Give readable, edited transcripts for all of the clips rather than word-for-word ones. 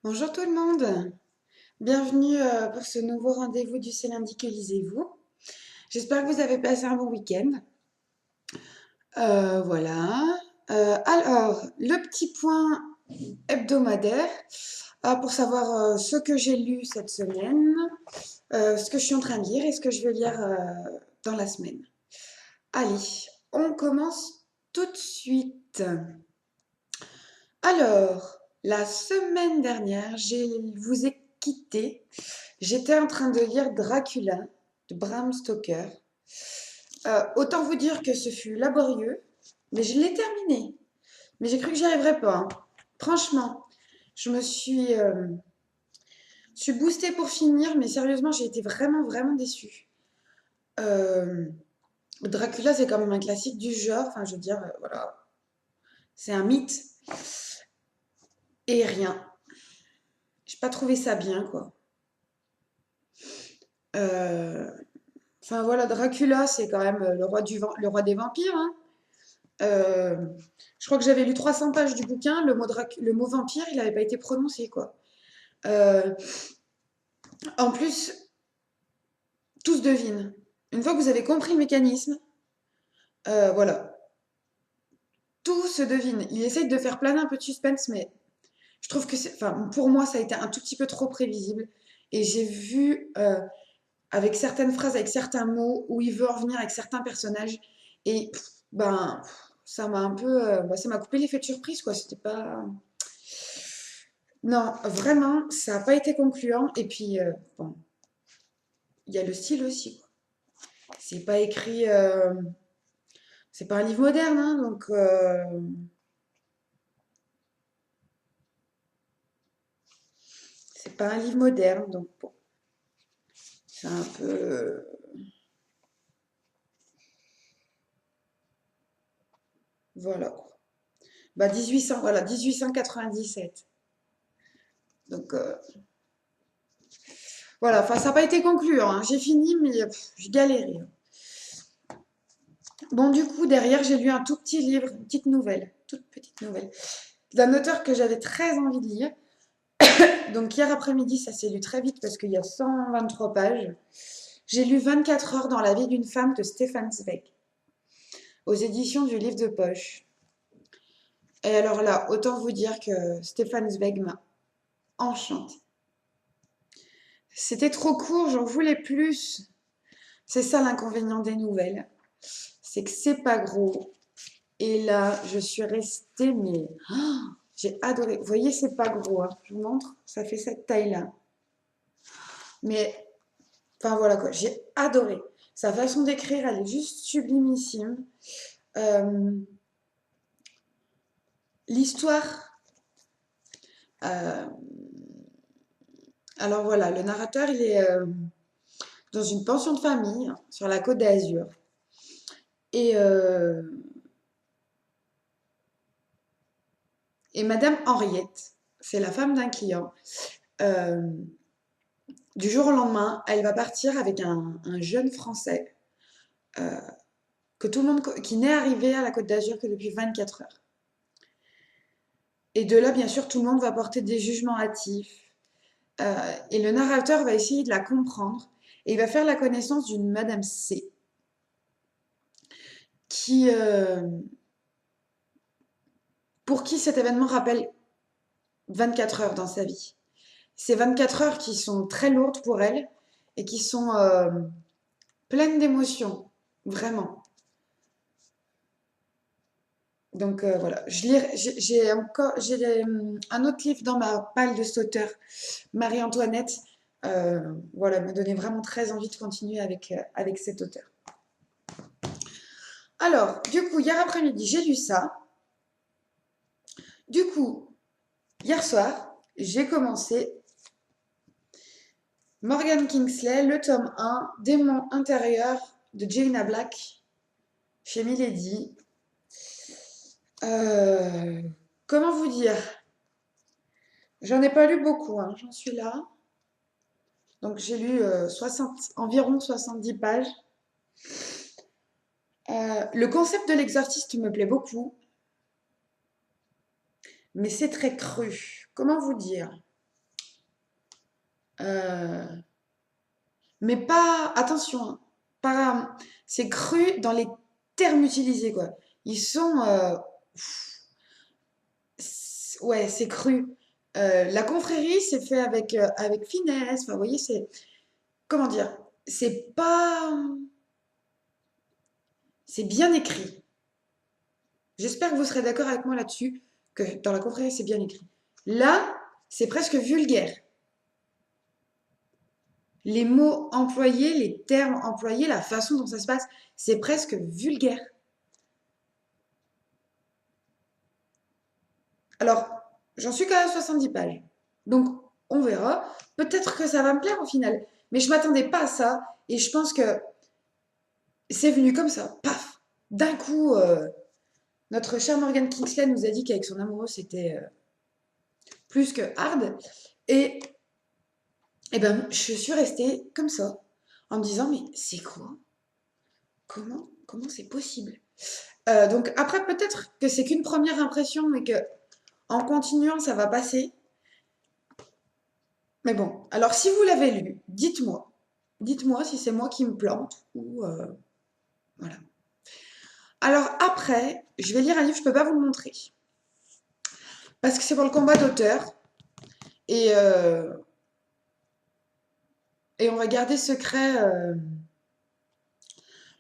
Bonjour tout le monde, bienvenue pour ce nouveau rendez-vous du C'est lundi que lisez-vous. J'espère que vous avez passé un bon week-end. Voilà. Alors, le petit point hebdomadaire pour savoir ce que j'ai lu cette semaine, ce que je suis en train de lire et ce que je vais lire dans la semaine. Allez, on commence tout de suite. Alors, la semaine dernière, je vous ai quitté. J'étais en train de lire Dracula de Bram Stoker. Autant vous dire que ce fut laborieux, mais je l'ai terminé. Mais j'ai cru que j'y arriverais pas, hein. Franchement, je suis boostée pour finir, mais sérieusement, j'ai été vraiment, vraiment déçue. Euh, Dracula, c'est quand même un classique du genre. Enfin, je veux dire, voilà, c'est un mythe et rien. J'ai pas trouvé ça bien, quoi. Euh, Enfin voilà, Dracula, c'est quand même le roi des vampires, hein. Euh, je crois que j'avais lu 300 pages du bouquin, le mot vampire, il n'avait pas été prononcé, quoi. Euh, En plus, tout se devine. Une fois que vous avez compris le mécanisme, voilà, tout se devine. Il essaye de faire planer un peu de suspense, mais je trouve que enfin, pour moi, ça a été un tout petit peu trop prévisible. Et j'ai vu avec certaines phrases, avec certains mots, où il veut en revenir avec certains personnages. Et ben, ça m'a un peu, ça m'a coupé l'effet de surprise, quoi. C'était pas. Non, vraiment, ça n'a pas été concluant. Et puis, bon, il y a le style aussi, quoi. C'est pas écrit, c'est pas un livre moderne, hein, donc c'est pas un livre moderne, donc bon, c'est un peu, voilà, quoi. Bah 1800, voilà, 1897. Donc voilà, enfin ça n'a pas été concluant, hein. J'ai fini, mais j'ai galéré, hein. Bon, du coup, derrière, j'ai lu un tout petit livre, une petite nouvelle, toute petite nouvelle, d'un auteur que j'avais très envie de lire. Donc hier après-midi, ça s'est lu très vite parce qu'il y a 123 pages. J'ai lu 24 heures dans la vie d'une femme de Stefan Zweig, aux éditions du Livre de Poche. Et alors là, autant vous dire que Stefan Zweig m'a enchantée. C'était trop court, j'en voulais plus. C'est ça l'inconvénient des nouvelles, c'est que c'est pas gros. Et là, je suis restée, mais j'ai adoré. Vous voyez, c'est pas gros, hein. Je vous montre, ça fait cette taille-là. Mais, enfin voilà quoi, j'ai adoré. Sa façon d'écrire, elle est juste sublimissime. Euh, L'histoire, euh, alors voilà, le narrateur, il est dans une pension de famille sur la côte d'Azur. Et, euh, et Madame Henriette, c'est la femme d'un client. Euh, du jour au lendemain, elle va partir avec un jeune Français euh, que tout le monde, qui n'est arrivé à la Côte d'Azur que depuis 24 heures. Et de là, bien sûr, tout le monde va porter des jugements hâtifs. Et le narrateur va essayer de la comprendre. Et il va faire la connaissance d'une Madame C. Qui, pour qui cet événement rappelle 24 heures dans sa vie. Ces 24 heures qui sont très lourdes pour elle et qui sont pleines d'émotions, vraiment. Donc voilà, j'ai un autre livre dans ma palle de sauteur, Marie-Antoinette. Voilà, m'a donné vraiment très envie de continuer avec cet auteur. Alors, du coup, hier après-midi, j'ai lu ça. Du coup, hier soir, j'ai commencé Morgan Kingsley, le tome 1, Démon intérieur de Jaina Black, chez Milady. Euh, Comment vous dire? J'en ai pas lu beaucoup, hein, j'en suis là. Donc j'ai lu environ 70 pages. Le concept de l'exorciste me plaît beaucoup, mais c'est très cru. Comment vous dire? Euh, mais pas, attention, hein, pas, c'est cru dans les termes utilisés, quoi. Ils sont, ouais, c'est cru. La confrérie, c'est fait avec finesse. Enfin, vous voyez, c'est, comment dire, c'est pas, c'est bien écrit. J'espère que vous serez d'accord avec moi là-dessus, que dans la confrérie, c'est bien écrit. Là, c'est presque vulgaire. Les mots employés, les termes employés, la façon dont ça se passe, c'est presque vulgaire. Alors, j'en suis quand même à 70 pages. Donc, on verra. Peut-être que ça va me plaire au final. Mais je m'attendais pas à ça. Et je pense que c'est venu comme ça. Paf! D'un coup, notre cher Morgan Kingsley nous a dit qu'avec son amoureux, c'était plus que hard. Et, et ben, je suis restée comme ça, en me disant, mais c'est quoi? Comment c'est possible? Donc après, peut-être que c'est qu'une première impression et que en continuant, ça va passer. Mais bon, alors si vous l'avez lu, dites-moi. Dites-moi si c'est moi qui me plante ou voilà. Alors après, je vais lire un livre, je ne peux pas vous le montrer parce que c'est pour le combat d'auteur et, euh, et on va garder secret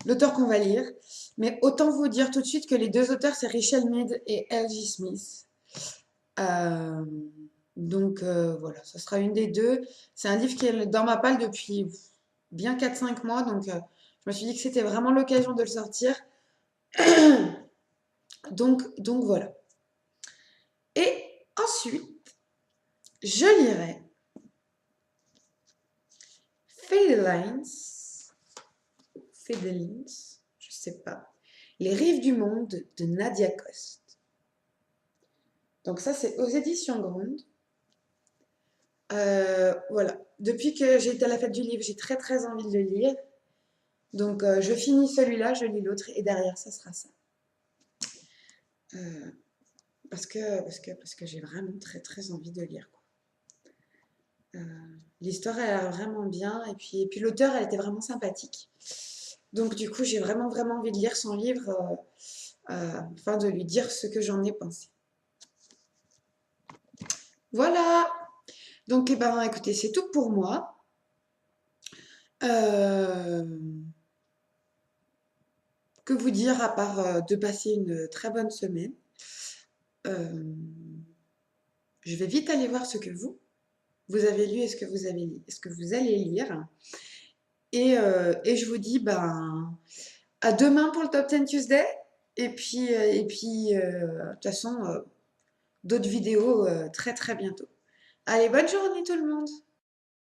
l'auteur qu'on va lire. Mais autant vous dire tout de suite que les deux auteurs, c'est Richelle Mead et L.J. Smith. Euh, donc voilà, ce sera une des deux. C'est un livre qui est dans ma palle depuis bien 4 5 mois, donc je me suis dit que c'était vraiment l'occasion de le sortir. Donc voilà. Et ensuite, je lirai Fedelines, Fedelines, je sais pas, Les rives du monde de Nadia Coste. Donc ça, c'est aux éditions Grande. Voilà. Depuis que j'ai été à la fête du livre, j'ai très très envie de le lire. Donc je finis celui-là, je lis l'autre et derrière ça sera ça. Euh, parce que j'ai vraiment très très envie de lire, quoi. Euh, L'histoire elle a l'air vraiment bien et puis l'auteur elle était vraiment sympathique. Donc du coup j'ai vraiment vraiment envie de lire son livre afin de lui dire ce que j'en ai pensé. Voilà. Donc eh ben écoutez c'est tout pour moi. Euh, que vous dire à part de passer une très bonne semaine. Euh, je vais vite aller voir ce que vous avez lu et ce que vous allez lire. Et je vous dis ben, à demain pour le Top 10 Tuesday. Et puis, de toute façon, d'autres vidéos très très bientôt. Allez, bonne journée tout le monde!